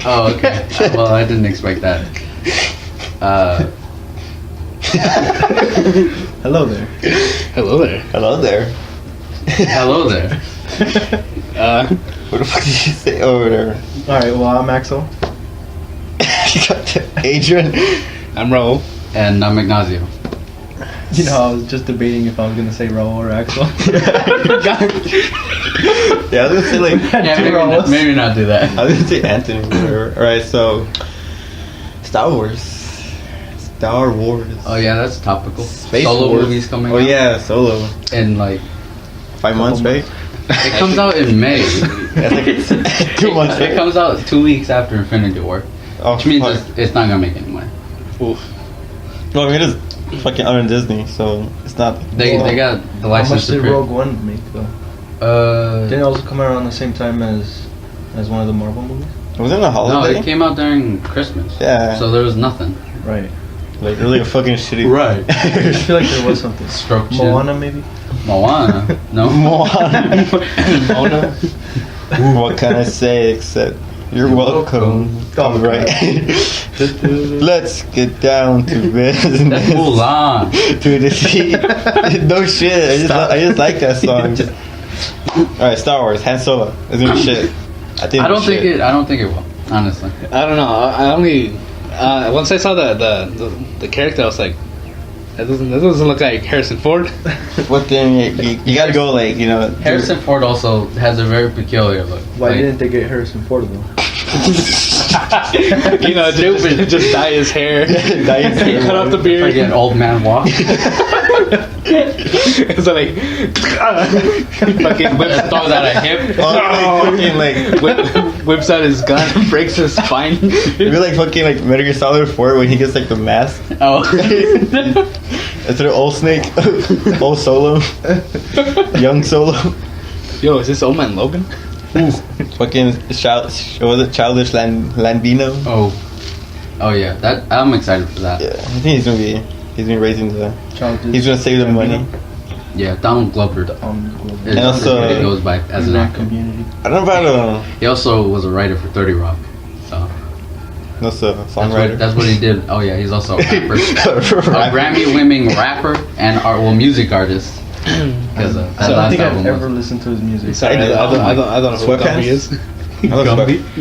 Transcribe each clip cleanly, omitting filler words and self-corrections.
Oh, okay. Well, I didn't expect that. Hello there. Hello there. Hello there. Hello there. What the fuck did you say? Oh, whatever. Alright, well, I'm Axel. Adrian. I'm Raul. And I'm Ignacio. You know, I was just debating if I was gonna say Raul or Axel. Yeah, I was gonna say like. Yeah, maybe not do that. I was gonna say Anthony or whatever. Alright, so. Star Wars. Star Wars. Oh yeah, that's topical. Space Solo Wars. movies coming Oh out. yeah, Solo. In like 5 months, right? it comes out in May. That's like 2 months. It comes out 2 weeks after Infinity War, Oh, which means fuck. it's not gonna make any money. Oof. Well, I mean, it is fucking under Disney, so it's not. They Well, got the How much license to did print. Rogue One make though? Didn't it also come out around the same time as one of the Marvel movies? Was it on a No, holiday? it came out during Christmas. Yeah. So there was nothing. Right. Like really a fucking shitty. Right. I feel like there was something. Stroke chin. Moana, maybe? Moana. No. Moana. Mona. What can I say except you're welcome? All right. Let's get down to business. That's Mulan. To the sea. No shit. I just like that song. All right, Star Wars. Han Solo. It's gonna be shit. I don't think it will. Honestly. I don't know. I only once I saw the character, I was like, that doesn't look like Harrison Ford. What then? You gotta go like Harrison Ford also has a very peculiar look. Why Like, didn't they get Harrison Ford though? Just dye his hair, cut off the beard. like an old man walk? It's like fucking whips, Throws out a hip. fucking like whips out his gun, breaks his spine. Maybe like fucking like Metal Gear Solid 4 when he gets like the mask. Oh. Instead of old Snake, old Solo, young Solo. Yo, is this Old Man Logan? Fucking Childish Landino. Oh yeah, that I'm excited for that. Yeah, I think he's gonna be raising the. Childish He's gonna save the money. Yeah, Donald Glover. Global. Is also- what he goes by as an actor. Community. I don't know about He also was a writer for 30 Rock. So also songwriter. that's what he did. Oh yeah, he's also a rapper. A Grammy-winning rapper and music artist. Because that I don't last think I've album ever was listened to his music. Sorry, I don't know who Sweatpants?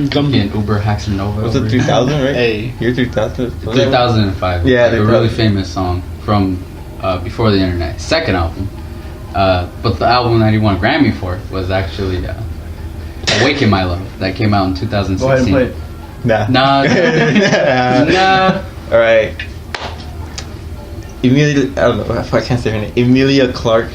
Gumby is. fucking Uber Hacks and Nova. Was it over 2000, right? Hey. Year 2000. 2005. Yeah, like they a really probably- famous song from before the internet. Second album, but the album that he won a Grammy for was actually "Awaken My Love" that came out in 2016. Go ahead and play it. Nah. Nah. All right. Emilia, I don't know. I can't say her name. Emilia Clarke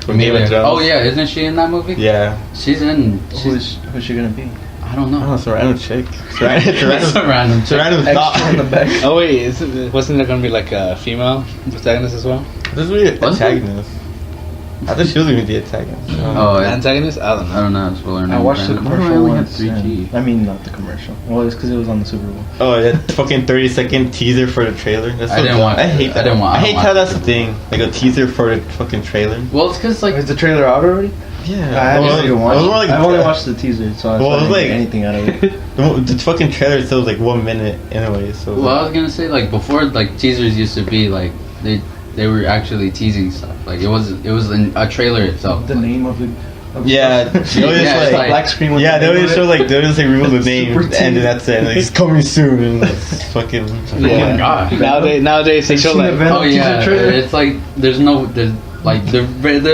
from Game of Thrones. Oh yeah, isn't she in that movie? Yeah. She's in. Who's she gonna be? I don't I don't know. know. It's a random chick. It's a That's a random. It's a random Extra in the thought. back. Oh wait, wasn't there gonna be like a female protagonist as well? This is really Was it? antagonist. I thought she was gonna be the antagonist. Oh, yeah. Antagonist? I don't I know. don't know. It's well, I watched the Why do I commercial only have once. 3G? I mean, not the commercial. Well, it's because it was on the Super Bowl. Oh, yeah, fucking 30-second teaser for the trailer. That's I so didn't dumb. watch I it. hate that. I didn't wa- I I hate don't how watch that's the thing. Like a teaser for the fucking trailer. Well, it's because like Is the trailer out already? Yeah. I haven't even watched it was it. more like I've only watched the teaser, so I Well, it was didn't like- get anything out of it. the fucking trailer itself was like 1 minute anyway. So. Well, I was gonna say like before, like teasers used to be like they were actually teasing stuff. Like it was a trailer itself. The name of the. Yeah, they always Yeah, it's like, black screen with yeah, the they name always of show it. like they always like reveal the name Super and then that's it. Like, it's coming soon and it's fucking. Yeah. God. Nowadays they Have you show seen like the Venom Oh yeah, teaser trailer? it's like there's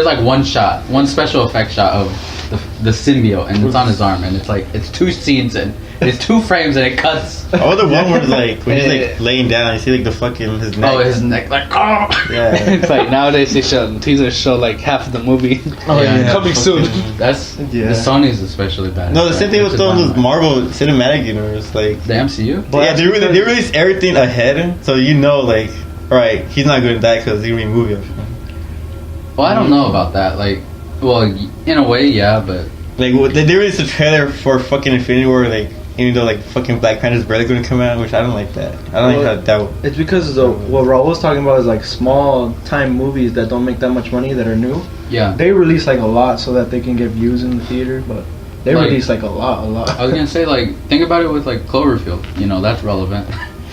like one special effect shot of the symbiote and it's on his arm and it's like it's 2 scenes and it's 2 frames and it cuts. Oh, the one where like when he's like laying down, you see like the fucking his neck. Oh, his neck like oh. Yeah. it's like nowadays they show teasers show like half of the movie. Oh, yeah. Coming soon. That's Yeah. the Sony's especially bad. No, the same thing with It's a those drama. Marvel Cinematic Universe, like The MCU. yeah, they release everything ahead, so you know like, all right, he's not gonna die because he's gonna be a movie. Well, I don't know about that. Like, well, in a way, yeah, but Like they released a trailer for fucking Infinity War, like even though like fucking Black Panther's barely gonna come out, which I don't like that. I don't like how that. It's because what Raul was talking about is like small time movies that don't make that much money that are new. yeah. They release like a lot so that they can get views in the theater, but They like, released like a lot. I was gonna say, like, think about it with like Cloverfield. You know, that's relevant.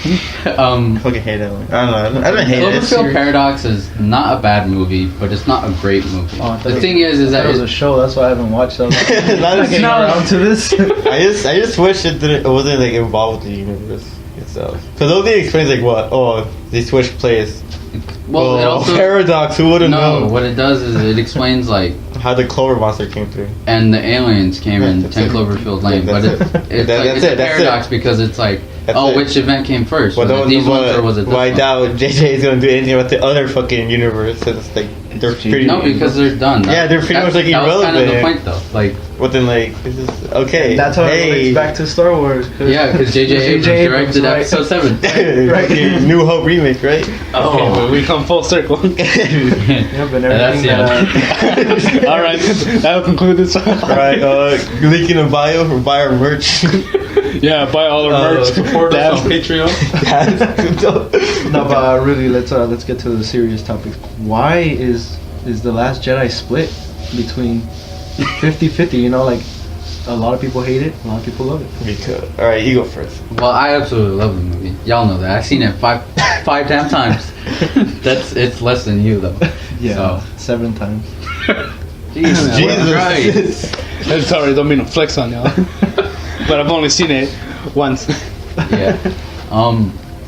I fucking hate that one. I don't know. I don't hate it. Cloverfield Paradox is not a bad movie, but it's not a great movie. The thing is that it was a show. That's why I haven't watched it. Not getting around to this. I just wish it wasn't like involved with the universe itself. Because only explains like what? Oh, they switched place. Well, it also, Paradox. Who would have known? No, what it does is it explains like how the Clover monster came through. And the aliens came in That's 10 it. Cloverfield Lane, Yeah, but that's it's That's a paradox because it's like, which event came first? Well, Was it these ones or was it this I one? doubt JJ is gonna do anything with the other fucking universe. It's like they're pretty. No, because they're done. Yeah, they're pretty much like that irrelevant. That was kind of the point, though. Like, well, then like this is okay. That's how it relates back to Star Wars. Yeah, because J.J. Abrams directed Episode 7. Right. New Hope remake, right? Oh, we come full circle. Yeah, but everything that's all right, that'll conclude this. All right, link in the bio for buy our merch. Yeah, buy all our merch. Support us on Patreon. No, but really, let's get to the serious topics. Why is the Last Jedi split between 50-50? You know, like a lot of people hate it, a lot of people love it. Because all right, you go first. Well, I absolutely love the movie. Y'all know that. I've seen it five damn times. It's less than you though. Yeah, 7 times. Jesus. Sorry, don't mean to flex on y'all, but I've only seen it once. Yeah.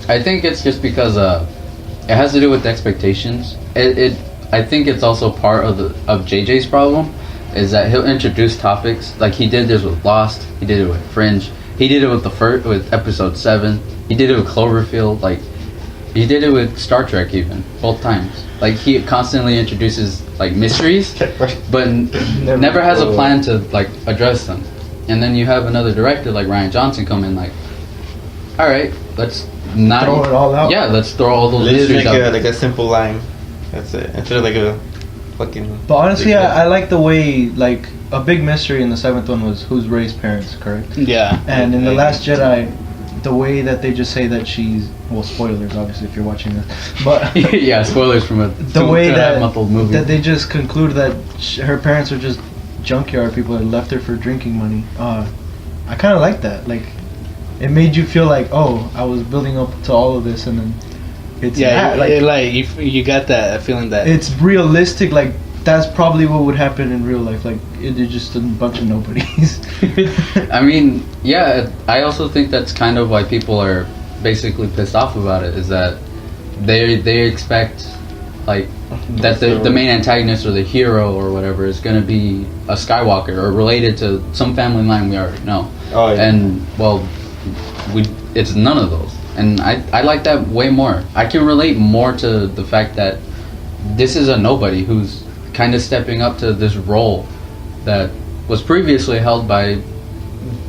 I think it's just because it has to do with expectations. I think it's also part of JJ's problem is that he'll introduce topics like he did this with Lost, he did it with Fringe, he did it with Episode 7, he did it with Cloverfield, like he did it with Star Trek even both times. Like he constantly introduces like mysteries, but never has a plan to like address them. And then you have another director like Rian Johnson come in like, all right, let's not throw it all out. Yeah, let's throw all those Let's mysteries make out. like a simple line. That's it. Instead of like a fucking. But honestly, I like the way like a big mystery in the 7th one was who's Rey's parents, correct? Yeah. And in the Last Jedi, the way that they just say that she's spoilers obviously if you're watching this, but yeah, spoilers from a way that month-old movie. that they just conclude that her parents are just junkyard people that left her for drinking money. I kind of like that. Like, it made you feel like, oh, I was building up to all of this, and then it's you got that feeling that it's realistic. Like that's probably what would happen in real life. Like it's just a bunch of nobodies. I mean, yeah. I also think that's kind of why people are basically pissed off about it. Is that they expect like that the main antagonist or the hero or whatever is going to be a Skywalker or related to some family line we already know. Oh, yeah. And well, it's none of those. And I like that way more. I can relate more to the fact that this is a nobody who's kind of stepping up to this role that was previously held by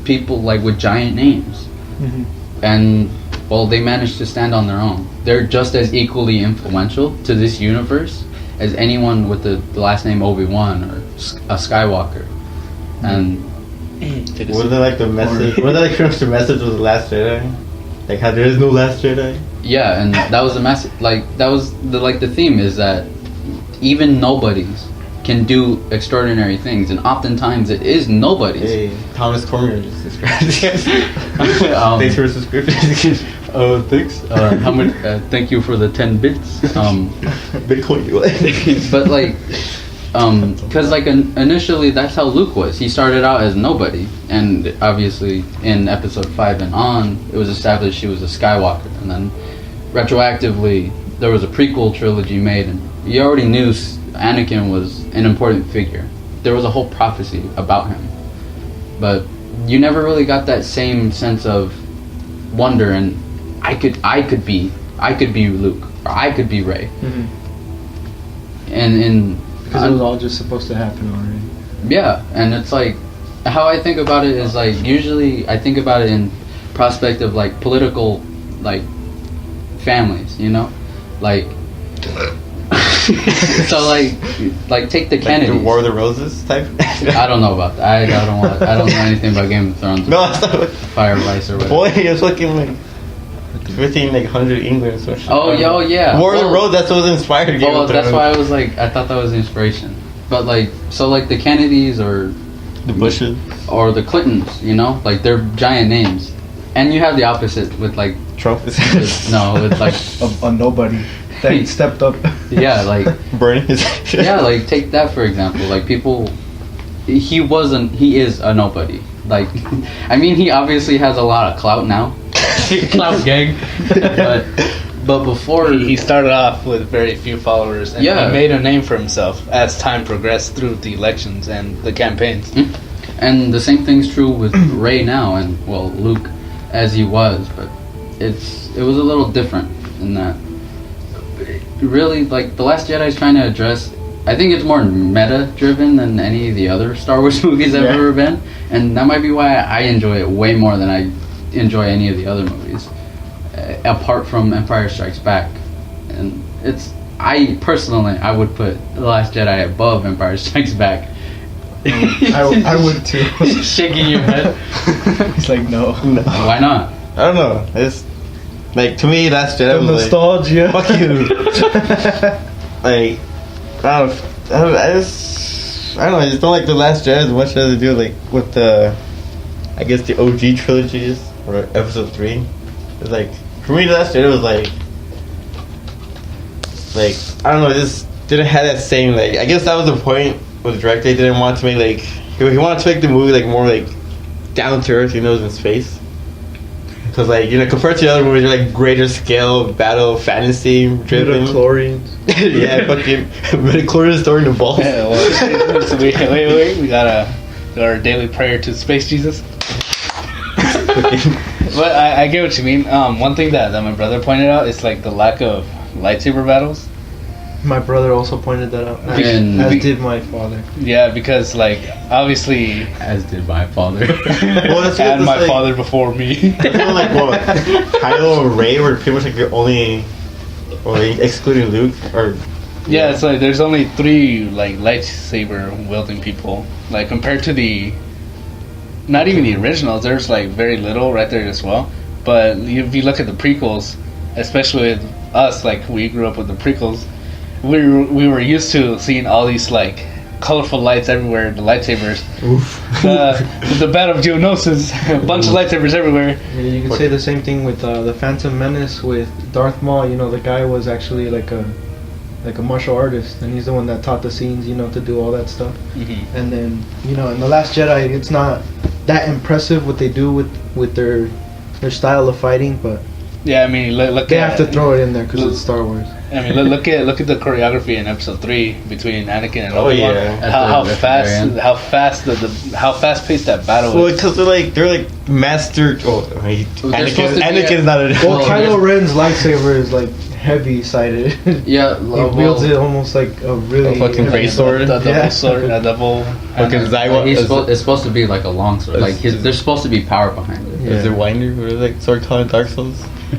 people like with giant names. Mm-hmm. And well, they managed to stand on their own. They're just as equally influential to this universe as anyone with the last name Obi-Wan or a Skywalker. And wasn't it like the message? Wasn't it like the message of the Last Jedi? Like how there is no Last Jedi? yeah, and that was the message. Like that was the theme is that even nobodies can do extraordinary things, and oftentimes it is nobodies. Hey, Thomas Cormier just described it. Thanks for subscription. Oh, thanks. How much? Thank you for the 10 bits. Bitcoin. But like, because like initially that's how Luke was. He started out as nobody, and obviously in Episode 5 and on, it was established he was a Skywalker, and then retroactively there was a prequel trilogy made, and you already knew Anakin was an important figure. There was a whole prophecy about him, but you never really got that same sense of wonder and I could be Luke or I could be Rey. Mm-hmm. And because it was all just supposed to happen already. Yeah, and it's like how I think about it is like usually I think about it in prospect of like political like families, you know, like. So like take the Kennedys. Like the War of the Roses type. I don't know about that. I don't know anything about Game of Thrones. No, it's not. Fire of Ice or whatever. Boy, it's looking like 1500 England. So Oh yeah. War of the Roses. That's what was inspired. Game Well, of that's Thrones. why I was like I thought that was inspiration. But like so like the Kennedys or The Bushes. or the Clintons, you know, like they're giant names. And you have the opposite with like Trump. no, with like A nobody that stepped up. yeah, like Burning his. yeah, like take that for example. Like people, he is a nobody. Like, I mean, he obviously has a lot of clout now, clout gang, but before He started off with very few followers, and Yeah. he made a name for himself as time progressed through the elections and the campaigns. and the same thing's true with Ray now, and well, Luke as he was, but it was a little different in that. Really, like the Last Jedi is trying to address. I think it's more meta driven than any of the other Star Wars movies have ever been, and that might be why I enjoy it way more than I enjoy any of the other movies, apart from Empire Strikes Back. And I personally would put The Last Jedi above Empire Strikes Back. I would too. Shaking your head. He's like, no. Why not? I don't know. It's like to me, Last Jedi The was nostalgia. like, fuck you. Like, I don't know. I just don't like the Last Jedi as much as I do like with the, I guess the OG trilogies or Episode 3. It's like for me, the Last Jedi was like I don't know. It just didn't have that same like. I guess that was the point with the director. He didn't want to make like he wanted to make the movie like more like down to earth. You know, in space. Because like compared to the other movies, they're like greater scale battle fantasy driven. Midichlorians. Yeah, fucking midichlorians throwing the balls. Yeah, well, so wait, we got our daily prayer to Space Jesus. But I get what you mean. One thing that my brother pointed out is like the lack of lightsaber battles. My brother also pointed that out, as did my father. Yeah, because like obviously, As did my father. Well, that's and my like, father before me. I feel like what Kylo and Rey were pretty much like the only, or excluding Luke, or Yeah, it's like there's only 3 like lightsaber wielding people. Like compared to not even the originals, there's like very little right there as well. But if you look at the prequels, especially with us, like we grew up with the prequels, we were used to seeing all these like colorful lights everywhere, the lightsabers. oof. The Battle of Geonosis, a bunch of lightsabers everywhere. Yeah, you can say the same thing with the Phantom Menace with Darth Maul. The guy was actually like a martial artist, and he's the one that taught the scenes, to do all that stuff. Mm-hmm. And then, in The Last Jedi, it's not that impressive what they do with their style of fighting, but Yeah, I mean, look they at, have to throw it in there because it's Star Wars. I mean, look at the choreography in Episode 3 between Anakin and Oh, Obi-Wan. yeah. How At the very end. how fast paced that battle Well, is. because they're like master. Oh, supposed to be Anakin's a- not a. Well, Well, Kylo Ren's lightsaber is like heavy-sided. Yeah, He wields it almost like a really A fucking heavy great sword. The double Yeah. sword, a double. Fucking it's supposed to be like a long sword. Like there's supposed to be power behind it. Is it Winder? What is it? Sword calling Dark Souls? I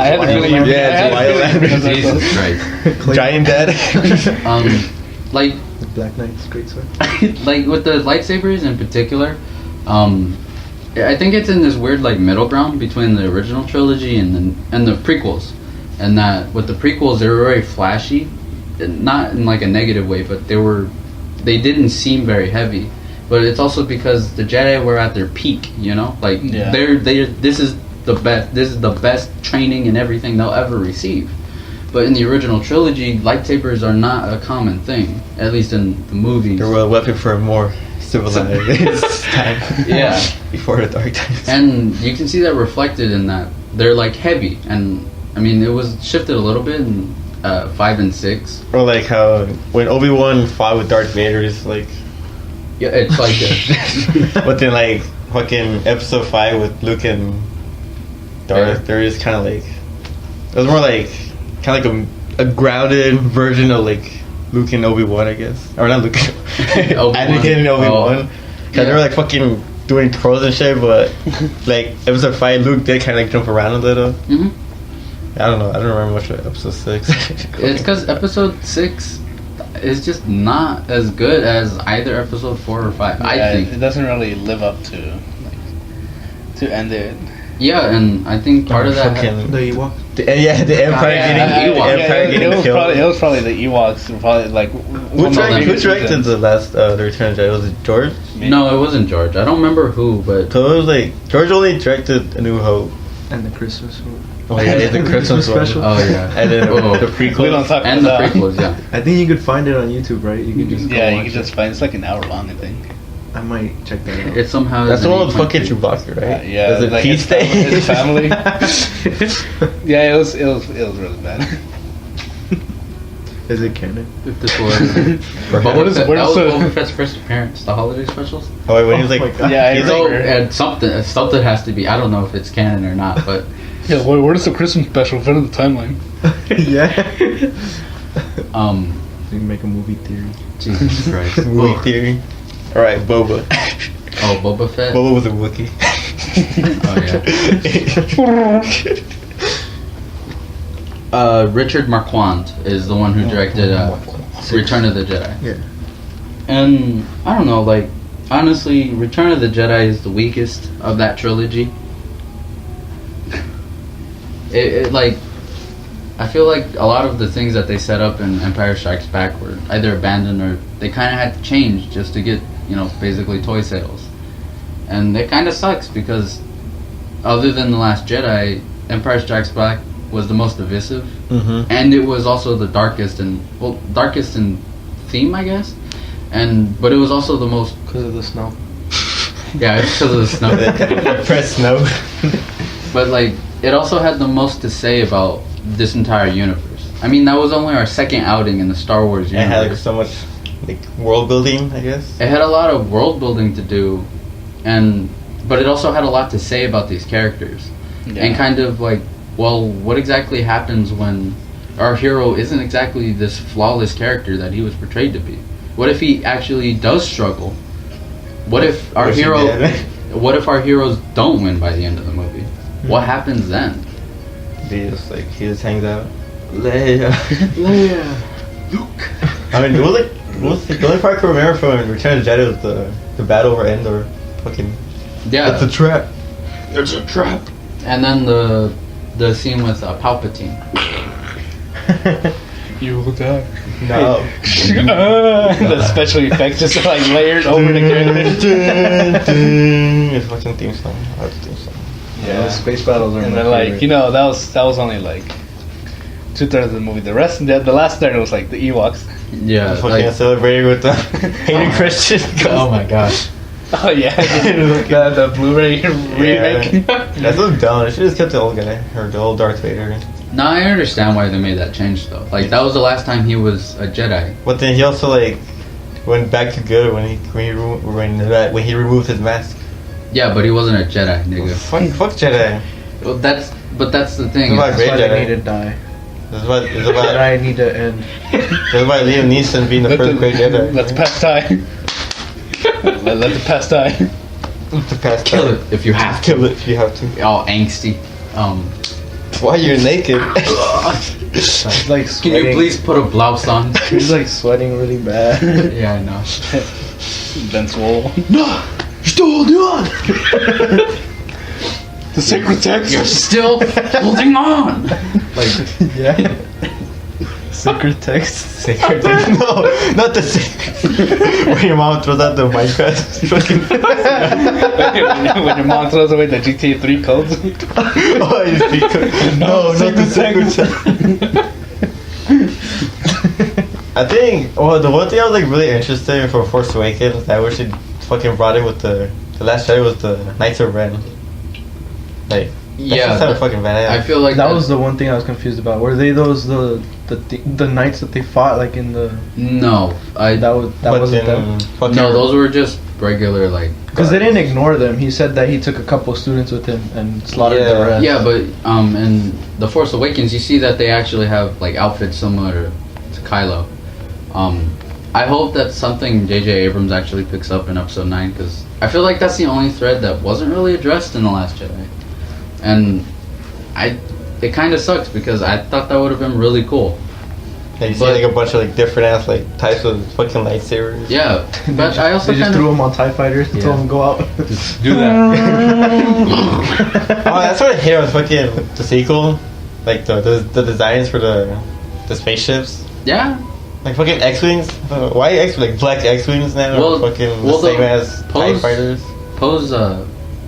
had a feeling. Yeah, it's I had a feeling- Jesus Christ. Giant Dad. Like The Black Knight's great sword. like with the lightsabers in particular, I think it's in this weird like middle ground between the original trilogy and the prequels, and that with the prequels they were very flashy, not in like a negative way, but they didn't seem very heavy. But it's also because the Jedi were at their peak, like Yeah. this is the best training and everything they'll ever receive. But in the original trilogy, lightsabers are not a common thing, at least in the movies. They were a weapon for a more civilized time. Yeah. Before the Dark Times. And you can see that reflected in that they're like heavy, and I mean it was shifted a little bit in 5 and 6. Or like how when Obi-Wan fought with Darth Vader, it's like. Yeah, it's like But then like fucking Episode 5 with Luke and Darth, there is kind of like it was more like kind of like a grounded version of like Luke and Obi-Wan, I guess, or not Luke, Anakin and Obi-Wan, because they were like fucking doing twirls and shit. But like Episode 5, Luke did kind of like jump around a little. Mhm. I don't know. I don't remember much of Episode 6. It's because Episode 6 is just not as good as either Episode 4 or 5. I think. it doesn't really live up to end it. Yeah, and I think part of that. Fucking- The Ewok. the Empire It was probably the Ewoks. Probably like Who directed the last The Return of the Jedi? Was it George? No, it wasn't George. I don't remember who, but So it was like George only directed A New Hope. And the Christmas one. Oh yeah, the Christmas Special. one. oh yeah, And then Oh. the prequel. We don't talk and the about that. prequels. Yeah, I think you could find it on YouTube, right? You can just go Yeah, you watch can just find. It's like an hour long, I think. it. I might check that out. it somehow. That's is the an one with fucking 8.3. Chewbacca, right? Yeah, Is it like Peace Day? his family. Yeah, it was really bad. Is it canon? If this was. Boba What is- Fett- what that is was the- Boba Fett's first appearance. The holiday specials. Oh wait, when he was Oh like, my God. Yeah, he's I So, remember. and something has to be. I don't know if it's canon or not, but Yeah, where's the Christmas special? Fit in the timeline. Yeah. um, You can make a movie theory. Jesus Christ. movie Oh, theory. All right, Boba. oh, Boba Fett. Boba was a Wookiee. Oh yeah. Richard Marquand is the one who directed Return of the Jedi. Yeah. And I don't know, like honestly, Return of the Jedi is the weakest of that trilogy. It like I feel like a lot of the things that they set up in Empire Strikes Back were either abandoned or they kind of had to change just to get, you know, basically toy sales. And it kind of sucks because other than The Last Jedi, Empire Strikes Back was the most divisive, Mm-hmm. and it was also the darkest in theme, I guess. But it was also the most, Because of the snow. yeah, it's because of the snow. Press snow. But like, it also had the most to say about this entire universe. I mean, that was only our second outing in the Star Wars It had like universe. so much like world building, I guess. It had a lot of world building to do, but it also had a lot to say about these characters, and kind of like, well, what exactly happens when our hero isn't exactly this flawless character that he was portrayed to be? What if he actually does struggle? What if our What if he hero? did? What if our heroes don't win by the end of the movie? What happens then? He just hangs out. Leia. Luke. I mean, it was like the only part I can remember from Return of the Jedi was the battle over Endor. Fucking. Yeah, It's a trap. It's a trap. and then the scene with Palpatine. You will die. No. The special effects just like layered over the character. It's fucking theme song. I like the theme song. Yeah, the space battles are And my then like favorite. you know that was only like 2/3 of the movie. The rest, the last third was like the Ewoks. Yeah, Fucking like, celebrating with the hated Christian. oh my gosh. Oh yeah, the Blu-ray remake. That's so dumb. They should just kept the old guy or the old Darth Vader. No, I understand why they made that change though. Like that was the last time he was a Jedi. But then he also like went back to good when he removed his mask. Yeah, but he wasn't a Jedi, nigga. Fuck Jedi. Well, that's the thing. It's like That's why Jedi. they need to die. That's about Jedi need to end. that's why Liam Neeson being the first great Jedi. Let's pass time. Let the past die. To pass Kill time. it if you have to. Kill it if you have to. All angsty. Why you're naked? He's like Can sweating. you please put a blouse on? He's like sweating really bad. Yeah, I know. Ben Swole. No! You're still holding on! The sacred text. You're still holding on. Like, Yeah. Sacred text. Sacred text? No, not the sacred. When your mom throws out the Minecraft fucking. When your mom throws away the GTA 3 codes. Oh, you speak. No, not the sacred text. I think. Well, the one thing I was like really interested in for Force Awakens that I wish it fucking brought in with the Last Jedi was the Knights of Ren. Like, yeah, that's that- fucking badass. I feel like That was the one thing I was confused about. Were they those the knights that they fought like in the no. that But wasn't then them? fucking- No, those were just regular like. Because they didn't ignore them. He said that he took a couple students with him and slaughtered the Yeah. rest. Yeah, but in The Force Awakens, you see that they actually have like outfits similar to Kylo. I hope that's something J.J. Abrams actually picks up in Episode 9 because I feel like that's the only thread that wasn't really addressed in The Last Jedi, and it kind of sucks because I thought that would have been really cool. Like you see But- like a bunch of like different ass like types of fucking lightsabers. Yeah, but I also They just kind threw of them on TIE fighters and Yeah. told them go out. do that. Oh, that's what I hate on fucking the sequel. Like the designs for the spaceships. Yeah. Like fucking X-wings. Why X like black X-wings now? Well- Or fucking well, the same the as TIE Pose- fighters.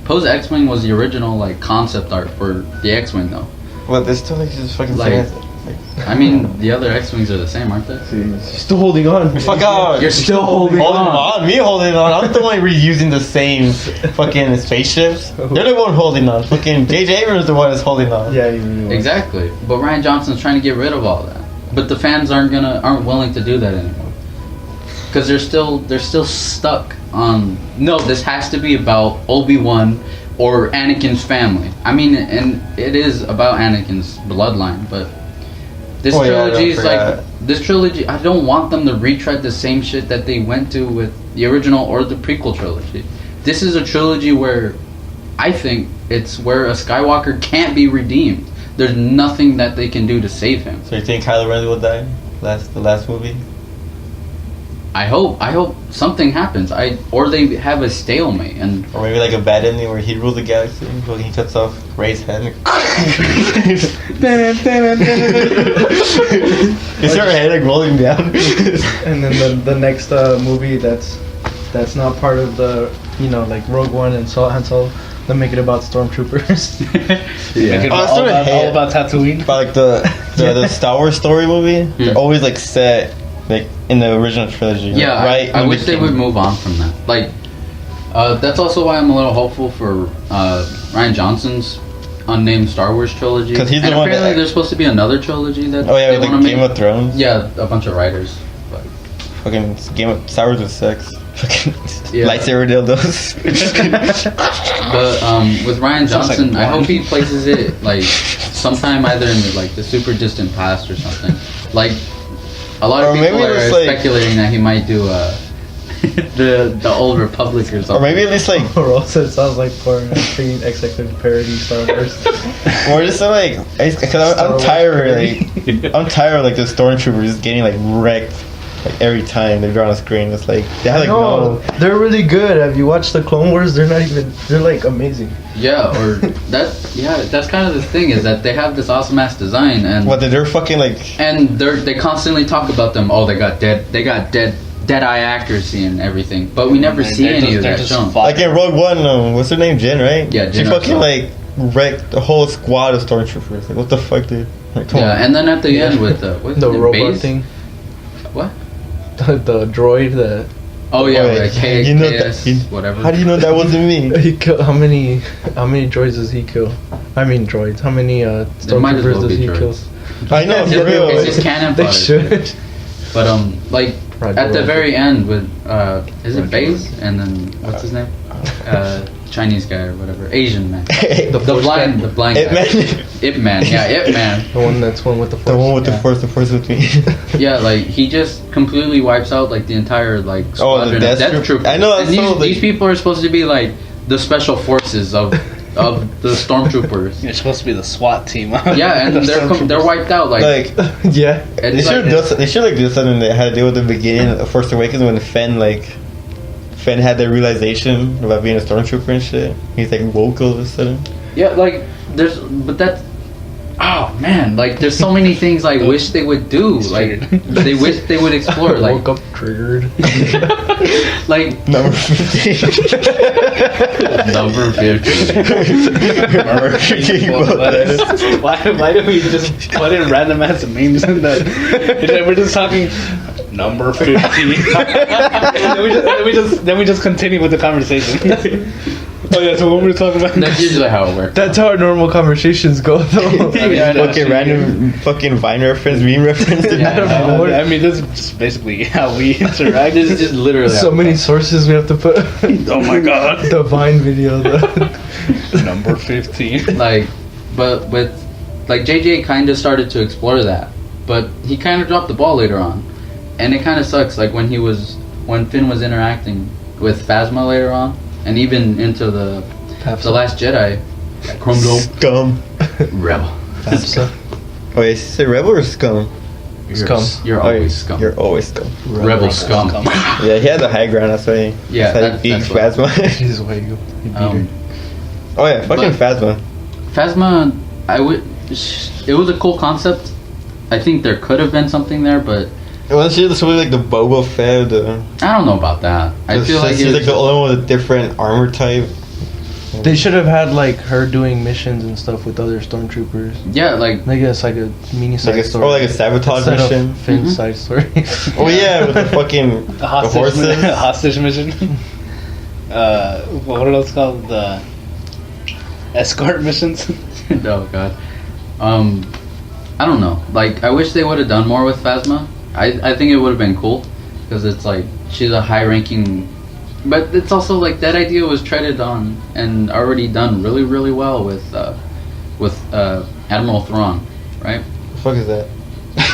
Pose X-wing was the original like concept art for the X-wing though. Well, they're still like just fucking Like- same as. I mean, the other X-wings are the same, aren't they? Still holding on. Fuck out! You're still holding on. Me holding on. I'm the one reusing the same fucking spaceships. They're the one holding on. Fucking J.J. Abrams is the one that's holding on. Yeah, you really was. Exactly. But Ryan Johnson's trying to get rid of all that. But the fans aren't willing to do that anymore. Because they're still stuck on no, this has to be about Obi-Wan or Anakin's family. I mean, and it is about Anakin's bloodline, but this Oh, yeah, I trilogy is forgot. like this trilogy. I don't want them to retread the same shit that they went to with the original or the prequel trilogy. This is a trilogy where I think it's where a Skywalker can't be redeemed. There's nothing that they can do to save him. So you think Kylo Ren will die? The last movie? I hope something happens. Or they have a stalemate and Or maybe like a bad ending where he rules the galaxy, but he cuts off Rey's head. Is her head like rolling down? And then the next movie that's not part of the like Rogue One and Han Solo, they make it about stormtroopers. Make it Oh, I all, sort of about, hate all it. about Tatooine. But like the Star Wars story movie, they're always like set like in the original trilogy. yeah, right. I in wish they between. would move on from that. Like, that's also why I'm a little hopeful for Ryan Johnson's unnamed Star Wars trilogy. 'Cause he's the and one apparently that- there's supposed to be another trilogy that Oh yeah, they like want to Game make. of Thrones. Yeah, a bunch of writers. But Fucking Star Wars with sex. Fucking Yeah. lightsaber dildos. But with Ryan Sounds like Johnson, I porn. hope he places it like sometime either in the super distant past or something. Like a lot of Or people maybe are it's like- speculating that he might do the Old Republic or something. Or maybe at least like, Or also it sounds like for a freaking executive parody Star Wars. or just like, because I'm tired, like, I'm tired of like the stormtroopers just getting like wrecked, like every time they're on a screen. It's like they have like No, they're really good. Have you watched the Clone Wars? They're like amazing. Yeah, or that's kind of the thing is that they have this awesome ass design and they're fucking like. and they constantly talk about them. Oh, they got dead eye accuracy and everything, but we never see any of that shown. Like in Rogue One, what's her name? Jen, right? Yeah, She Jyn fucking Erso. like wrecked the whole squad of stormtroopers. Like, what the fuck, dude? Like, come Yeah, on. and then at the end with the robot Baze? thing. What? The droid that Oh yeah, Wait, like K- you know KS, that- whatever. How do you know that wasn't me? he killed. How many droids does he kill? I mean droids. How many might as stormtroopers well does be he droids. kill? I know, Yeah, for real. it's just cannon They fodder. should. But like Right, at the right. very end with is it Right, Baze and then what's his name? Chinese guy or whatever, Asian man. The The Force blind, guy? the blind Ip guy. Man. Ip Man, yeah, Ip Man. The one that's one with the force. The one with Yeah. the force with me. Yeah, like he just completely wipes out like the entire like Oh, the squadron of Death Death Troop- Troopers. I know, And that's so, like- these people are supposed to be like the special forces of the stormtroopers. You're supposed to be the SWAT team. Yeah, and The they're stormtroopers. wiped out like. Like Yeah. they it's should like- do they should like do something that had to do with the beginning of Force Awakens when Fenn had the realization about being a stormtrooper and shit. He's like woke all of a sudden. Yeah, like but that's. Oh man, like there's so many things I wish they would do. Like they wish they would explore. Like Woke up triggered. like Number 15. number 50. Why do we just put in random ass memes in that? We're just talking number 15. then we just continue with the conversation. Oh yeah, so what we were talking about? That's usually how it works. That's how our normal conversations go, though. Yeah, I know. Fucking random fucking Vine reference, meme reference. Yeah, I mean, this is just basically how we interact. This is just literally So how- many sources we have to put. Oh my god. The Vine video. The Number 15. like, but with like JJ kind of started to explore that, but he kind of dropped the ball later on, and it kind of sucks. Like when Finn was interacting with Phasma later on, and even into the Last Jedi, Chrome Dome Scum. Rebel. FAFSA. Wait, is it Rebel or Scum? Scum. You're always scum. You're always scum. Rebel scum. Yeah, he had the high ground. That's why. Yeah, that's why he beat that's what- Phasma. This is why you beat her. Oh yeah, fucking Phasma. Phasma, it was a cool concept. I think there could have been something there, but Wasn't she supposed to be like the Boba Fett? I don't know about that. I feel like she's like the only one with a different armor type. They should have had like her doing missions and stuff with other stormtroopers. yeah, like I guess like a mini side Like story. or like a sabotage Instead of mission. Finn's Mhm. side story. Oh yeah, with the fucking the horses. hostage mission. What are those called? The escort missions. oh god. I don't know. Like I wish they would have done more with Phasma. I think it would have been cool because it's like she's a high-ranking, but it's also like that idea was treaded on and already done really really well with Admiral Thrawn, right? The fuck is that?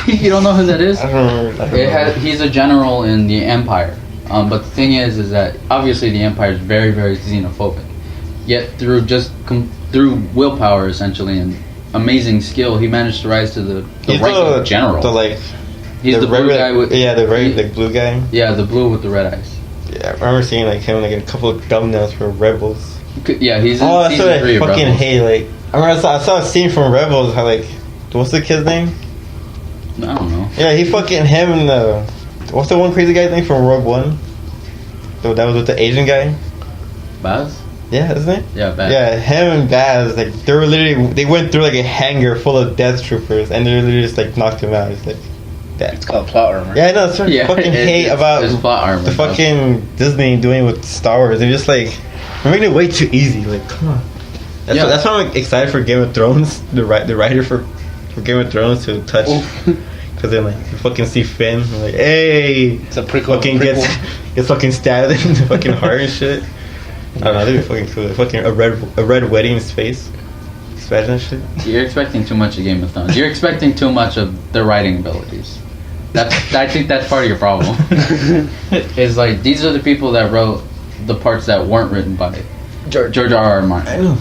You don't know who that is? I don't remember. He's a general in the Empire. But the thing is that obviously the Empire is very, very xenophobic. Yet through through willpower essentially and amazing skill, he managed to rise to the He's rank of general. He's the blue guy with the blue guy. yeah, the blue with the red eyes. Yeah, I remember seeing like him like in a couple of thumbnails for Rebels. Yeah, he's in Oh, that's season what 3 I of fucking Rebels. hate. Like I saw a scene from Rebels. How like what's the kid's name? I don't know. Yeah, he fucking him and the what's the one crazy guy thing from Rogue One? That was with the Asian guy. Baz? Yeah, isn't it? Yeah, Baz. Yeah, him and Baz, like they went through like a hangar full of death troopers, and they literally just like knocked him out. It's like that. It's called plot armor. Yeah, I know. That's what I Yeah, fucking hate about it's plot armor. the fucking Disney doing with Star Wars. They're just like they're making it way too easy. Like, come on. That's Yeah. why I'm like, excited for Game of Thrones. The writer for Game of Thrones to touch. Because then like you fucking see Finn, I'm like, hey, It's a prequel. fucking gets fucking stabbed in the fucking heart and shit. I don't know, that'd be fucking cool. Fucking a red wedding in space. Imagine that shit. You're expecting too much of Game of Thrones. You're expecting too much of their writing abilities. I think that's part of your problem. Is like these are the people that wrote the parts that weren't written by George R.R. Martin. I know.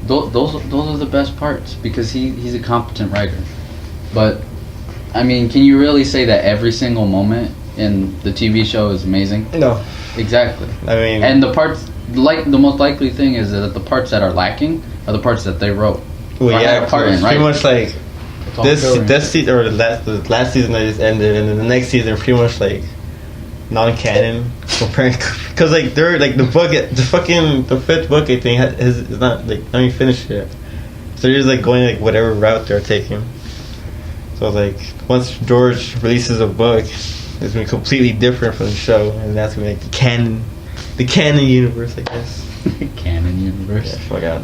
Those are the best parts because he's a competent writer. But I mean, can you really say that every single moment in the TV show is amazing? No. Exactly. I mean, And the parts like the most likely thing is that the parts that are lacking are the parts that they wrote. well, or yeah, had a part in, it's right? pretty much like It's all this filler. season or the last season that just ended, and then the next season pretty much like non-canon comparing because like they're like the fifth book I think is not like not even finished yet, so they're just like going like whatever route they're taking. So like once George releases a book, it's gonna be completely different from the show, and that's gonna be like the canon universe, I guess. Canon universe. Yeah, fuck out.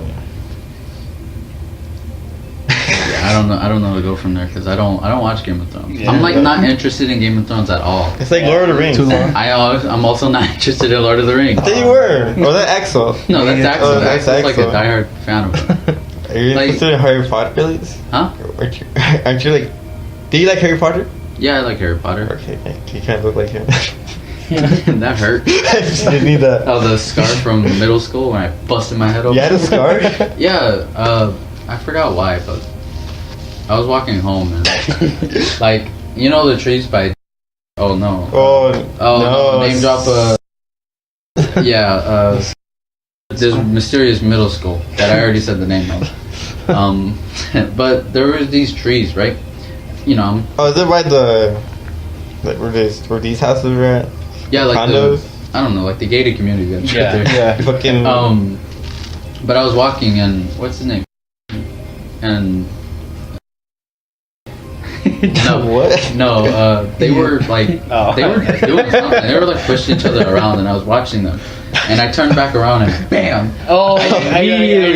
Yeah, I don't know to go from there because I don't watch Game of Thrones. Yeah. I'm like not interested in Game of Thrones at all. It's like Lord of the Rings. Too long. I'm also not interested in Lord of the Rings. I thought you were. Or that Axel. No, that's Yeah. Axel. Oh, that's Axel's like a Axel. diehard fan of it. Are you Like- interested in Harry Potter, at least? Huh? Aren't you like? Do you like Harry Potter? Yeah, I like Harry Potter. Okay, thank you. You kind of look like him. That hurt. You didn't need that. Oh, the scar from middle school when I busted my head open. You had a scar? Yeah, I forgot why, but I was walking home and like you know the trees by. Oh no. Oh, Oh no! Name drop yeah. This mysterious middle school that I already said the name of. But there were these trees, right? You know, Oh, is it by the like where these houses are at? yeah, like Condos? I don't know, like the gated community that's Yeah. right there. Yeah. Fucking. But I was walking and what's his name? And no, What? no, they were like Oh. they were doing something. They were like pushing each other around, and I was watching them. And I turned back around and bam! Oh, I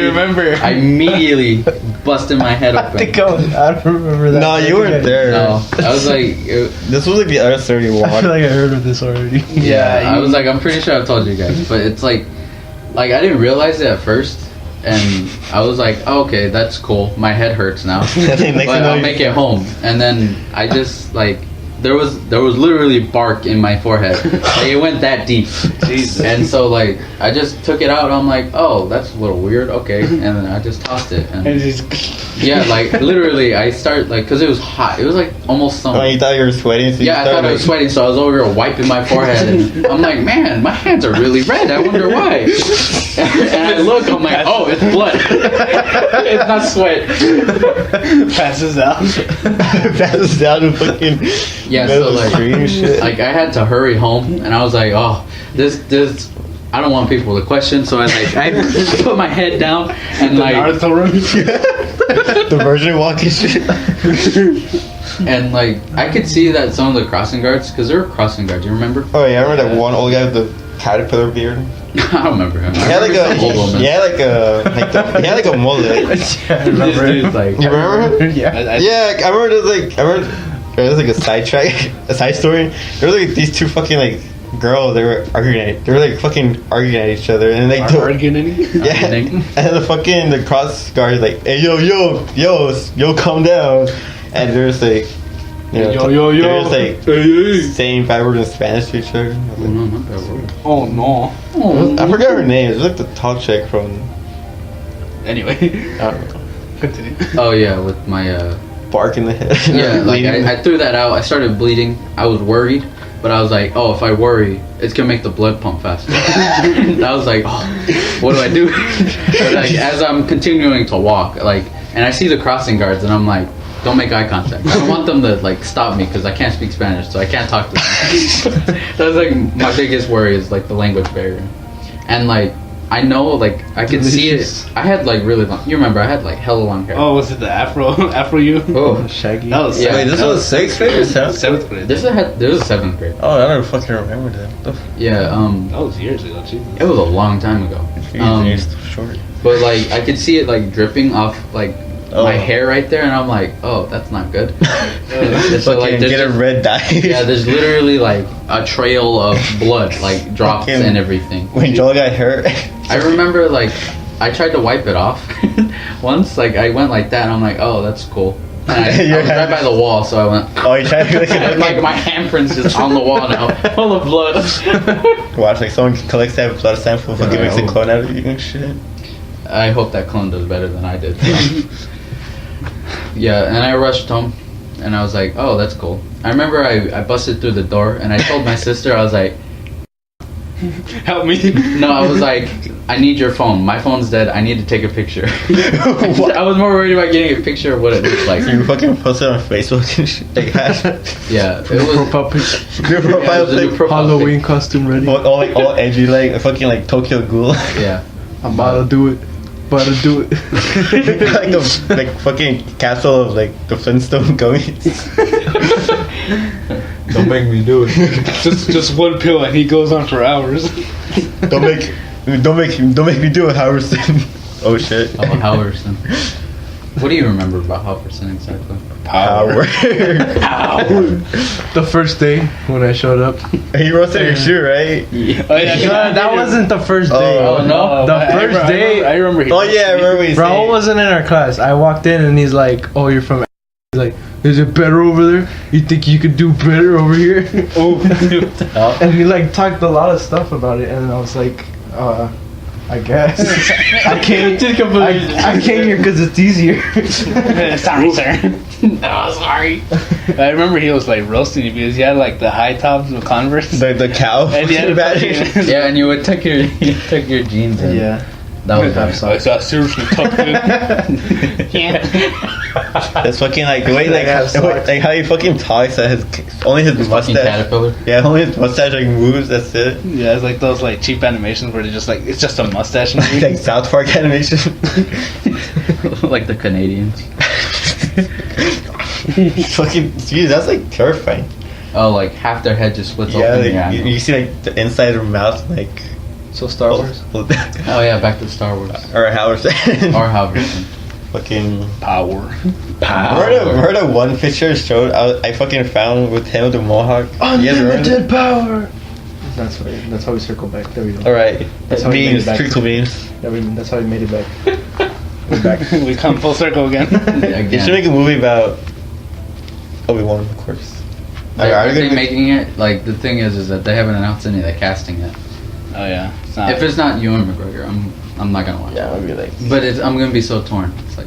remember. I immediately busted my head I open. think I don't remember that. No, you weren't there. No, I was like, This was like the other story you I watched. feel like I heard of this already. I was like, I'm pretty sure I've told you guys, but it's like I didn't realize it at first, and I was like, oh, okay, that's cool. My head hurts now, Next thing but you know, I'll you- make it home. And then I just like there was literally bark in my forehead. Like, it went that deep. Jesus. And so like I just took it out. I'm like, oh, that's a little weird. Okay, and then I just tossed it. And And just Yeah, like literally, I start like because it was hot. It was like almost summer. Oh, you thought you were sweating? So Yeah, I thought I was sweating, so I was over here wiping my forehead, and I'm like, man, my hands are really red. I wonder why. And I look, I'm like, oh, it's blood. It's not sweat. Passes out. Passes down and fucking. Yeah, middle so of the like, street and shit. like I had to hurry home, and I was like, oh, this. I don't want people to question, so I put my head down and like Naruto room. The virgin walk and shit. and like I could see that some of the crossing guards, because there were crossing guards. You remember? Oh yeah, I remember that one old guy with the caterpillar beard. I don't remember him. He had like some old woman. he had like a mullet. This dude's like, You remember him? Yeah. Yeah, I remember there was like a a side story. There was like these two fucking like girls. They were like fucking arguing at each other, and like Arguing any? yeah, and the cross guard like, hey yo, calm down, and there's like, you know, Yo. there's like saying bad words in Spanish to each other. Oh, no, not that word. Oh no. Oh, I forgot her name. It was like the tall chick from Anyway, I don't know, continue. Oh yeah, with my bark in the head. yeah, like Bleeding. I threw that out. I started bleeding. I was worried, but I was like, oh, if I worry, it's gonna make the blood pump faster. I was like, oh, what do I do? But like as I'm continuing to walk, like, and I see the crossing guards, and I'm like, don't make eye contact. I don't want them to like stop me because I can't speak Spanish, so I can't talk to them. That's like my biggest worry is like the language barrier, and like I know like I could see it. I had like really long. You remember I had like hella long hair. Oh, was it the Afro you? Oh, Shaggy. That was Yeah. Wait, this was sixth grade or seventh? 7th grade. this was a 7th grade. Oh, I don't fucking remember that. Yeah, That was years ago, Jesus. it was a long time ago. You're still short. But like I could see it like dripping off like Oh. my hair right there, and I'm like, oh, that's not good. So like Fucking there's get a just- red dye. yeah, there's literally like a trail of blood, like drops Fucking- and everything. When Joel got hurt. I remember like I tried to wipe it off once. Like I went like that, and I'm like, oh, that's cool. And I Your was right hand- by the wall, so I went. Oh, you tried to like, And, like my handprint's just on the wall now, full of blood. watch like someone collects that blood sample, fucking Yeah, makes a oh. clone out of you and shit. I hope that clone does better than I did. So. Yeah, and I rushed home, and I was like, oh, that's cool. I remember I busted through the door, and I told my sister, I was like, Help me. no, I was like, I need your phone. My phone's dead. I need to take a picture. I was more worried about getting a picture of what it looked like. You fucking posted on Facebook and shit. Like, Yeah, it was. Profile picture. your Yeah, it profile was a new pic, profile Halloween costume ready. all edgy, like fucking like Tokyo Ghoul. pic. Yeah. I'm about to do it. About to do it. Like the like fucking castle of like the Flintstone gummies. Don't make me do it. just one pill and he goes on for hours. don't make me do it, Howerson. Oh shit. Oh, Halverson. What do you remember about Halverson exactly? Power. The first day when I showed up. He roasted your shoe, right? Oh, yeah, No, that wasn't the first day. Oh, no? The first day. I remember. Oh yeah, I remember you Raul saying. wasn't in our class. I walked in and he's like, "Oh, you're from." He's like, "Is it better over there? You think you could do better over here?" Oh, And he like talked a lot of stuff about it, and I was like, I guess I came. I came here because it's easier. sorry, sir. No, sorry. I remember he was like roasting you because he had like the high tops of Converse. The cow. And he had a badge. Yeah, and you would tuck your jeans in. Yeah. That was I'm nice. sorry. So I seriously tucked in. Yeah. That's fucking like the way Like, have socks. like how he fucking talks. That his only his Fucking mustache. caterpillar. Yeah, only his mustache like moves. That's it. Yeah, it's like those like cheap animations where they just like it's just a mustache. Like South Park animation. Like the Canadians. Fucking, geez, that's like terrifying. Oh, like half their head just splits Yeah, open. like, you see like the inside of their mouth, like So Star Wars. Oh yeah, back to Star Wars. or Howerson. Or Halverson. Fucking. Power. Remember the one picture showed I fucking found with him with the mohawk. You guys remember that? Unlimited power. That's how we circle back. There we go. All right, That's how we made beans, it back. treacle beans. That's how we made it back. We're back. We come full circle again. They should make a movie about Obi-Wan, of course. Are they making it? Like the thing is that they haven't announced any of the casting yet. Oh yeah. It's not. If it's not Ewan McGregor, I'm not gonna watch Yeah, it. I'd be like. But I'm gonna be so torn. It's like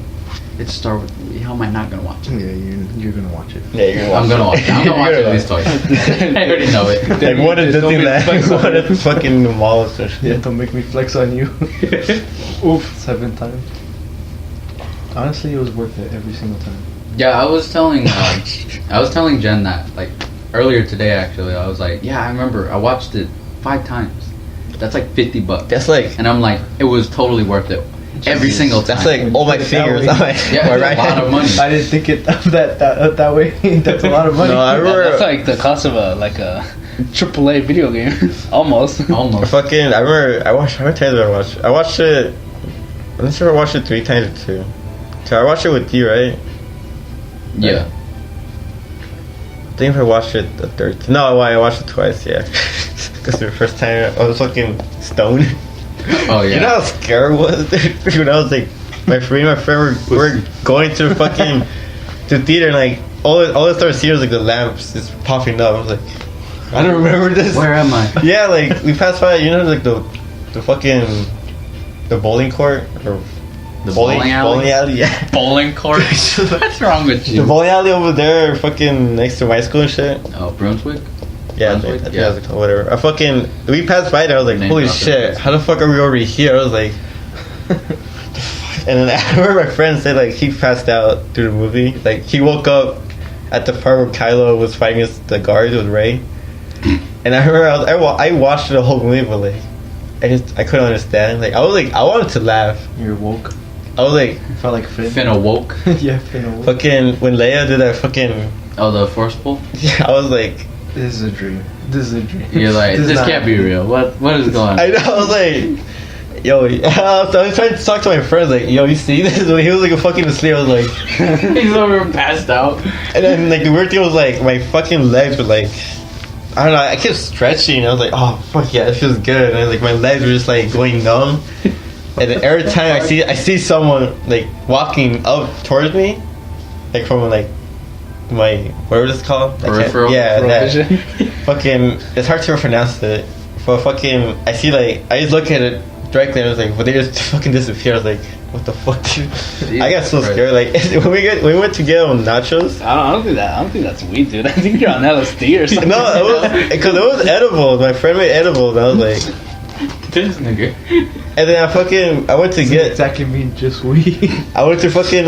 it's a Star Wars movie. How am I not gonna watch it? Yeah, you're gonna watch it. Yeah, you're I'm gonna watch it. I'm gonna watch it You're at least twice. I already know it. Like what a Just don't Disneyland, flex on what it. a fucking mall especially. Yeah, don't make me flex on you. Oof, 7 times. Honestly, it was worth it every single time. Yeah, I was telling Jen that like earlier today. Actually, I was like, yeah, I remember I watched it 5 times. That's like $50. That's like And I'm like, it was totally worth it. Every single time. that's like all my Put it that fingers. way. I'm like, Yeah, my it's right a lot hand. of money. I didn't think it that way. That's a lot of money. No, I remember. That's like the cost of a AAA video game, almost. Almost. Fucking, I remember. How many times did I watch? I watched it. I'm not sure I watched it 3 times or 2. So I watched it with you, right? Yeah. I think if I watched it the 3rd. No, I watched it twice. Yeah, because the first time I was fucking stoned. Oh yeah. You know how scared I was when I was like, my friend were going to fucking to theater and like all I started seeing was like the lamps just popping up. I was like, I don't remember this. Where am I? Yeah, like we passed by, you know, like the fucking the bowling court or The bowling alley? Bowling alley, yeah. Bowling court. What's wrong with The you? bowling alley over there, fucking next to my school and shit. Oh, Brunswick. Yeah, I Brunswick? think Yeah. that was called whatever. I fucking we passed by there. I was like, Name holy drop it. shit, how the fuck are we over here? I was like, and then I remember my friend said like he passed out through the movie. Like he woke up at the part where Kylo was fighting the guards with Rey. And I remember I watched the whole movie, but like I couldn't understand. Like I wanted to laugh. You're woke. I was like, You felt like Finn. Finn awoke. Yeah, Finn awoke. fucking when Leia did that fucking. Oh, the force pull. Yeah, I was like, This is a dream. This is a dream. You're like, is this not- can't be real. What is going on? I know. I was like, yo, I was trying to talk to my friends, like, yo, you see this? When he was like fucking asleep, I was like, He's over passed out. and then like the weird thing was like my fucking legs were like, I don't know, I kept stretching. I was like, oh fuck yeah, it feels good. And then, like my legs were just like going numb. And then every time I see someone like walking up towards me, like from like my whatever it's called, Peripheral? yeah, Peripheral that vision. fucking. It's hard to pronounce it. But fucking, I see like I just look at it directly and I was like, but they just fucking disappear. I was like, what the fuck, dude? I got so Christ. scared. Like when we went to get nachos. I don't think that's weed, dude. I think you're on LSD or something. No, it was because it was edible. My friend made edible, and I was like, This nigga. and then I went to Doesn't get. exactly mean just weed. I went to fucking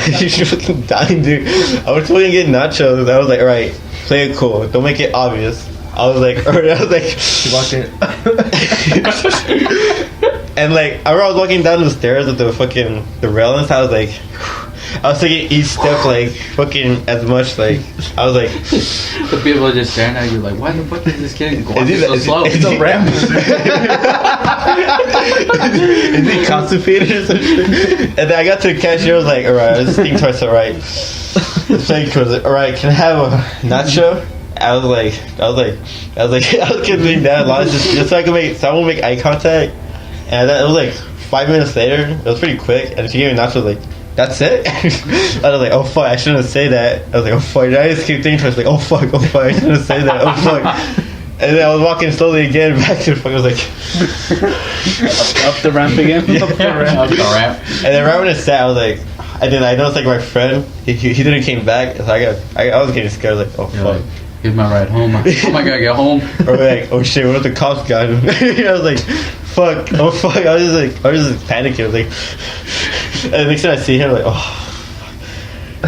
you're fucking dying, dude. I went to fucking get nachos. And I was like, all right, play it cool. Don't make it obvious. I was like, alright, I was like, You walked in. and like I remember I was walking down the stairs with the railings. I was like, I was taking each step like fucking as much like I was like, The people are just staring at you like, why the fuck is this kid going he- so slow? is he ramble. is he constipated or some shit? And then I got to the cashier. I was like, alright, let's think twice. Alright, alright, can I have a nacho? I was getting that long just so I won't make eye contact. And then it was like 5 minutes later. It was pretty quick. And she gave me nachos like, that's it? I was like, oh fuck, I shouldn't have said that. I was like, oh fuck. And I just keep thinking to myself, like, oh fuck, I shouldn't have said that. Oh fuck. And then I was walking slowly again back to the fuck. I was like, up the ramp again. Up the ramp. and then right when it sat, I was like, I noticed like my friend, he didn't came back. So I was getting scared. I was like, oh You're fuck. like, here's my ride home. Oh my god, get home. Or like, oh shit, what if the cops got him? I was like, fuck, oh fuck. I was just panicking. I was like, and the next time I see him, like, oh.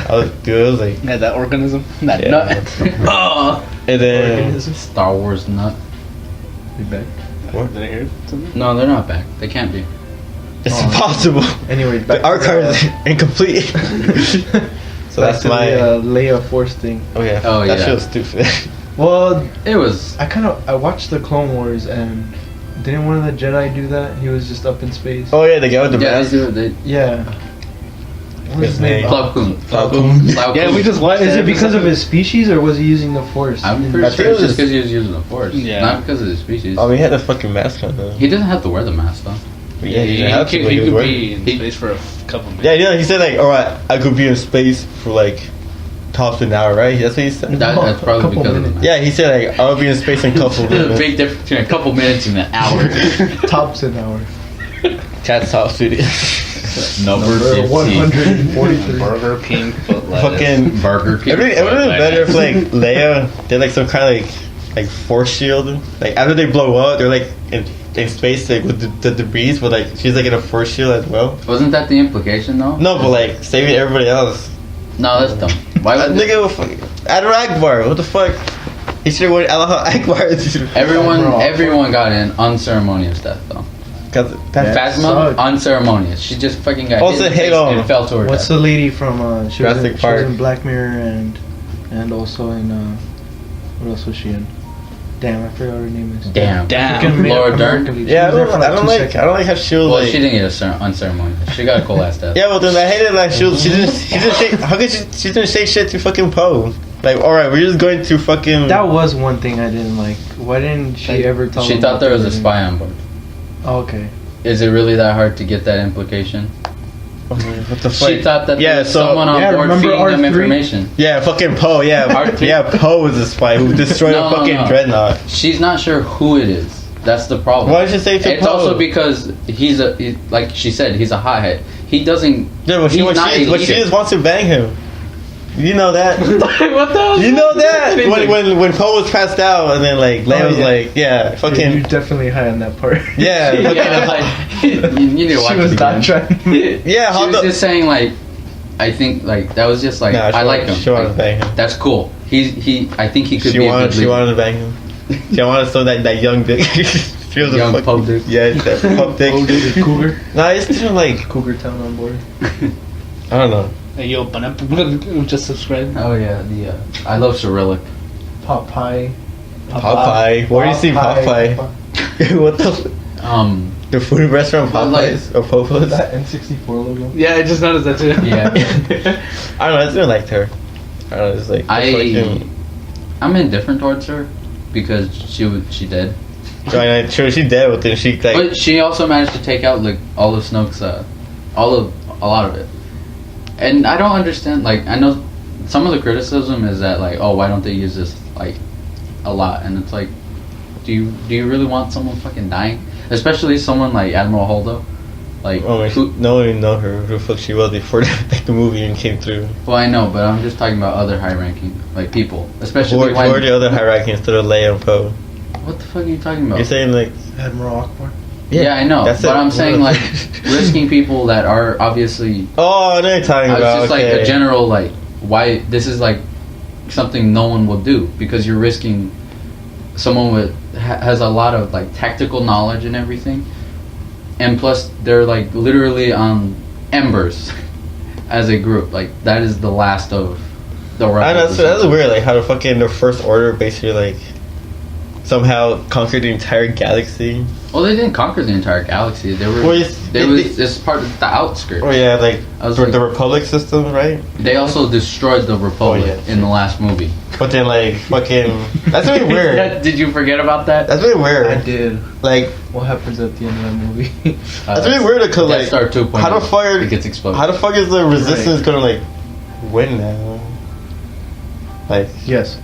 I was like, Yeah, that organism. That Yeah. nut. Oh. and then, Star Wars nut. You back? what? Did I hear something? No, they're not back. They can't be. It's impossible. Anyway, back The archive is incomplete. So back that's to my. the Leia Force thing. Oh yeah. Oh, that yeah. shit was stupid. Well, It was. I watched the Clone Wars and didn't one of the Jedi do that? He was just up in space. Oh yeah, the guy with the Yeah, mask. they Yeah. What was his name? Plo Koon. Plo Koon. Yeah, we just watched. Is that it because of episode. his species or was he using the Force? I'm In- pretty I think sure it it's was just because he was using the Force. Yeah. Not because of the species. Oh, he had a fucking mask on though. He doesn't have to wear the mask though. Yeah, he didn't have to, but he was could wearing- be in He- space for a couple minutes. Yeah, you know, he said like, alright, I could be in space for like tops an hour, right? That's what he said. That's probably Couple because of the minutes. mask. Yeah, he said like, I'll be in space in a couple There's a minutes. big difference between a couple minutes and an hour. Tops an hour. Cat's top studio. Number 15. 143. Burger King foot lettuce. Fucking Burger King. It would have been better if like Leia did like some kind of like force shield. Like after they blow up, they're like in space like with the debris, but like she's like in a force shield as well. Wasn't that the implication though? No, but like saving everybody else. No, that's dumb. Why That would nigga was fucking Admiral Akbar. What the fuck? He should have went Allah Akbar. everyone got an unceremonious death though. Cause that's Phasma, sucked. unceremonious. She just fucking got Also, hit in the hate face on. and fell to her What's death. the lady from? She was Jurassic in Park. Black Mirror and also in what else was she in? Damn, I forgot what her name is. Damn. Freaking Laura American Dern? Lead. She yeah, was there for I don't 2 like seconds. how she was Well, like. she didn't get unceremonious. She got a cool ass death. Yeah, well then I hated like she didn't say how could she didn't say shit to fucking Poe. Like, alright, we're just going to fucking That was one thing I didn't like. Why didn't she ever tell She him thought about there was a everything? spy on board. Oh, okay. Is it really that hard to get that implication? what the fuck? She thought that Yeah, there was so- someone on yeah, board remember feeding them R3? information. Yeah, fucking Poe, yeah. R2? Yeah, Poe was the spy who destroyed No, a no, fucking no. dreadnought. She's not sure who it is. That's the problem. Why did she say to It's Poe? also because like she said, he's a hothead. He doesn't. Yeah, but she he's not a but she leader. just wants to bang him. You know that. What the? You know that when Poe was passed out and then like Leia Oh, was yeah. like, yeah, You're fucking definitely high on that part. yeah, Yeah, fucking like, you need to watch She was it not again. trying. yeah. She How was the just saying like, I think like that was just like Nah, she I like wanted- him. she wanted Like, to bang him. That's cool. He. I think he could she be a wanted good she leader. wanted to bang him. She wanted to show that young dick. She was Young a fucking, Poe dick. Yeah, that Poe dick. The cougar. Nah, it's just like Cougar Town on board. I don't know. Hey, yo, just subscribe. Oh yeah, the I love Cyrillic. Popeye. Popeye. Where do you see Popeye? What the food restaurant But, like- Popeyes or Popos? That N64 logo. Yeah, I just noticed that too. Yeah. I don't know. I just liked her. I don't know. It's like I'm indifferent towards her because she did. Sure, she dead, but then she like. But she also managed to take out like all of Snoke's, a lot of it. And I don't understand. Like I know some of the criticism is that like, oh, why don't they use this like a lot? And it's like, do you really want someone fucking dying? Especially someone like Admiral Holdo. Like, Oh my! No one even know her. Who the fuck she was before like the movie even came through. well, I know, but I'm just talking about other high-ranking like people, Who especially who are the other hierarchy instead of Leia and Poe? What the fuck are you talking about? You're saying like Admiral Akbar. Yeah, I know, that's but it. I'm saying like risking people that are obviously. Oh, I know what you're talking I was about. just okay. like a general like why this is like something no one will do because you're risking someone with has a lot of like tactical knowledge and everything, and plus they're like literally on embers as a group. Like that is the last of the I know rebels. that's weird. Like how the fucking the First Order basically like somehow conquered the entire galaxy. Well, they didn't conquer the entire galaxy. They were. Well, yes, they they- was this part of the outskirts. Oh yeah, like I was the, like- the Republic system, right? They also destroyed the Republic Oh, yeah. in the last movie. But then like fucking that's really weird. Did you forget about that? That's really weird. I did. Like What happens at the end of that movie? that's really weird because Death like Star 2.0. how the fuck It gets exploded. how the fuck is the resistance gonna like win now? Like Yes.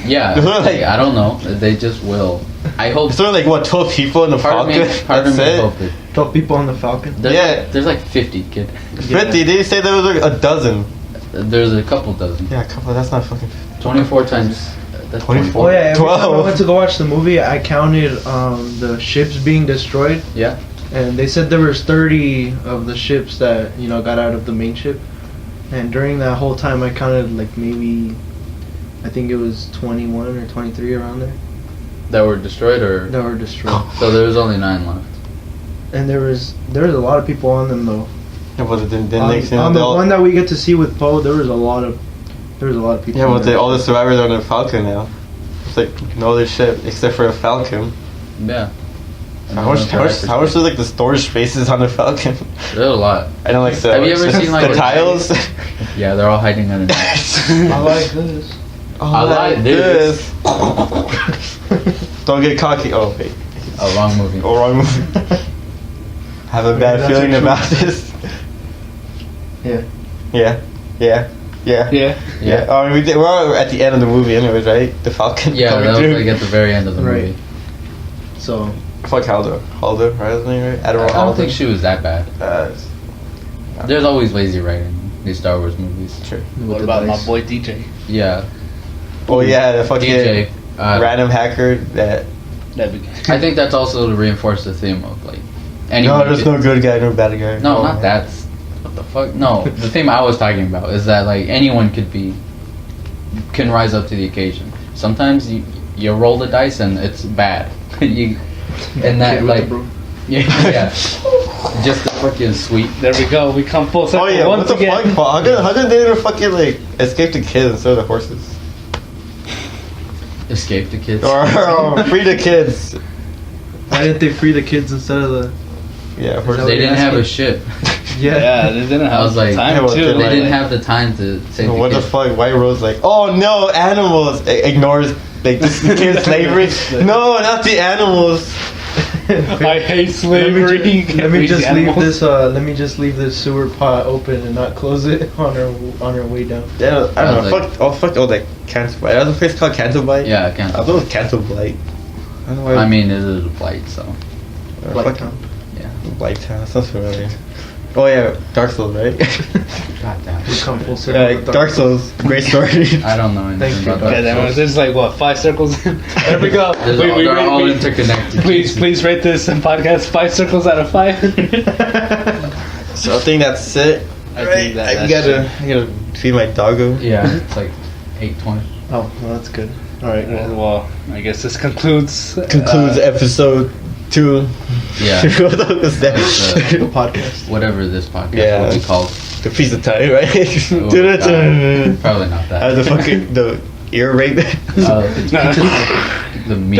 Yeah, It's not like- I don't know. They just will. I hope. it's only like what 12 people in the Part of me, Falcon. part of That's me it. hope it. 12 people on the Falcon. There's Yeah. like, there's like 50, kid. 50. They say there was like a dozen. There's a couple dozen. Yeah, a couple. That's not fucking. 24 times. That's 24. Oh yeah, every time I 12. went to go watch the movie, I counted the ships being destroyed, Yeah. and they said there was 30 of the ships that got out of the main ship, and during that whole time I counted like maybe, I think it was 21 or 23 around there That were destroyed, or that were destroyed, so there was only 9 left. and there was a lot of people on them though. Yeah, but then On, next on they the all, one that we get to see with Poe, there was a lot of people. yeah, on but there. all the survivors are on the Falcon now. It's like no other ship except for a Falcon. Yeah. How much is like the storage spaces on the Falcon? There's a lot. I don't like the. Have you ever seen, like, the tiles? Yeah, they're all hiding underneath. I like this. I like this. Don't get cocky. Oh wait. Oh, wrong movie. Oh, wrong movie. Have a bad that's feeling what about this. Yeah. Yeah. Yeah. Yeah. Yeah. Yeah. Oh, we're all at the end of the movie, anyways, right? The Falcon. Yeah, coming that was through. like at the very end of the Right. movie. So Fuck Haldo. Haldo, right? His name, right? Admiral I don't Haldo. think she was that bad. There's always lazy writing in these Star Wars movies. Sure. What about my boy DJ? Yeah. Oh yeah, the fucking DJ. random hacker that. I think that's also to reinforce the theme of like. No, anyone there's could- no good guy, no bad guy. No, Oh, not that. What the fuck? No, the theme I was talking about is that like anyone can rise up to the occasion. Sometimes you roll the dice and it's bad. And that like yeah, just the fucking sweet. There we go. We come full circle Oh yeah, once what the again. fuck? How come they didn't fucking like escape the kids instead of the horses? Escape the kids. Or free the kids? Why didn't they free the kids instead of the? Yeah, Is horses. that They what didn't you're have a asking? ship. Yeah, they didn't I have was the like- time Yeah, well, too. they're They like- didn't have the time to save What the the kids. fuck? White Rose like, oh no, animals ignores like this kid slavery. No, not the animals. I hate slavery. Let me just leave Animals. this. Let me just leave this sewer pot open and not close it on our way down. Yeah, I don't know. Like- Fuck all that cancel bite. There's a place called Cancel Bite. Yeah, I I can't. thought it was Cancel Blight. I don't know why. I mean, it is a blight, so Blight fuck Town. yeah. Blight Town. That sounds familiar. Oh yeah, Dark Souls, right? God damn. We come full circle. with Dark Souls, great story. I don't know anything Thank you. about Okay, that. then there's like what 5 circles. There we go. They're all we- interconnected. Please rate this podcast 5 circles out of 5. So I think that's it. I Right, think that- I that's gotta feed my doggo. Yeah, it's like 8:20. Oh, well, that's good. All right. Well, I guess this concludes Episode 2. Yeah. What was that? The podcast. Whatever this podcast Yeah. will be called. The piece of time, right? Oh, God. Probably not that. The fucking the ear rape. The meme.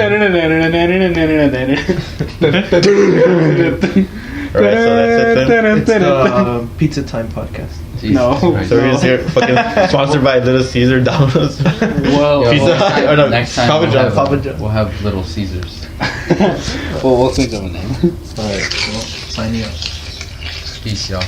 Alright, so that's it then. It's the Pizza Time podcast. Jesus No. Christ. So we're just here, fucking sponsored by Little Caesar, Domino's. Whoa. Yo, Pizza well, Hut, or no, next time Papa we'll John's. have, Papa John's. we'll have Little Caesars. Well, we'll think of a name. All right. Well, signing up. Peace, y'all.